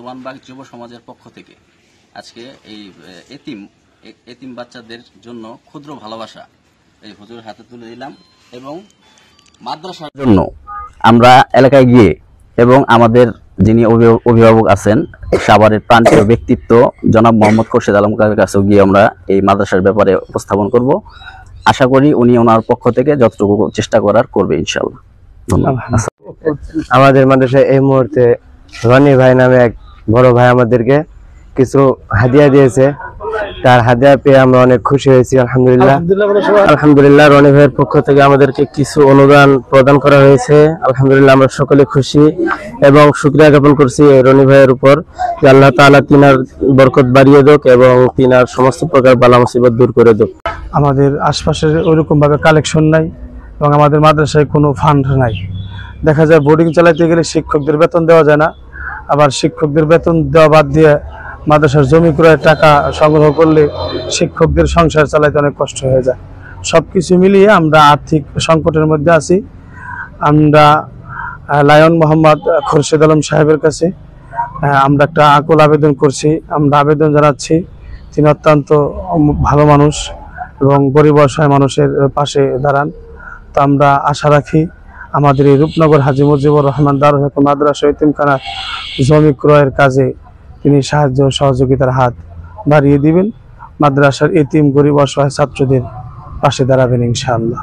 সোবানবাগ যুব সমাজের পক্ষ থেকে আজকে এই এতিম বাচ্চাদের জন্য ক্ষুদ্র ভালোবাসা এই হুজুরের হাতে তুলে দিলাম এবং মাদ্রাসার জন্য আমরা এলাকায় গিয়ে এবং আমাদের যিনি অভিভাবক আছেন সাভারের প্রান্তীয় ব্যক্তিত্ব জনাব মোহাম্মদ খোরশেদ আলম কাকার কাছেও গিয়ে আমরা এই মাদ্রাসার ব্যাপারে উপস্থাপন করব। আশা করি উনি ওনার পক্ষ থেকে যতটুকু চেষ্টা করার করবে ইনশাআল্লাহ। ধন্যবাদ। আমাদের মাদ্রাসায় এই মুহূর্তে রনি ভাই নামে এক বড় ভাই আমাদেরকে কিছু হাদিয়া দিয়েছে। তার হাদিয়া পেয়ে আমরা অনেক খুশি হয়েছি। আলহামদুলিল্লাহ রনি ভাইয়ের পক্ষ থেকে আমাদেরকে কিছু অনুদান প্রদান করা হয়েছে। আলহামদুলিল্লাহ আমরা সকলে খুশি এবং শুকরিয়া জ্ঞাপন করছি রনি ভাইয়ের উপর যে আল্লাহ তাআলা তিনার বরকত বাড়িয়ে দেক এবং তিনার সমস্ত প্রকার বালা মুসিবত দূর করে দেক। আমাদের আশপাশের ওইরকম ভাবে কালেকশন নাই এবং আমাদের মাদ্রাসায় কোনো ফান্ড নাই। দেখা যায় বোর্ডিং চালাতে গেলে শিক্ষকদের বেতন দেওয়া যায় না, আবার শিক্ষকদের বেতন দেওয়া বাদ দিয়ে মাদ্রাসার জমি ক্রয়ের টাকা সংগ্রহ করলে শিক্ষকদের সংসার চালাতে অনেক কষ্ট হয়ে যায়। সব কিছু মিলিয়ে আমরা আর্থিক সংকটের মধ্যে আছি। আমরা লায়ন মোহাম্মদ খোরশেদ আলম সাহেবের কাছে আমরা একটা আকুল আবেদন করছি। আমরা আবেদন জানাচ্ছি, তিনি অত্যন্ত ভালো মানুষ এবং গরিব অসহায় মানুষের পাশে দাঁড়ান। তো আমরা আশা রাখি আমাদের এই রূপনগর হাজী মুজিবুর রহমান দারুল হক মাদ্রাসা এতিমখানা জমি ক্রয়ের কাজে তিনি সাহায্য সহযোগিতার হাত বাড়িয়ে দিবেন, মাদ্রাসার এতিম গরিব অসহায় ছাত্রদের পাশে দাঁড়াবেন ইনশাআল্লাহ।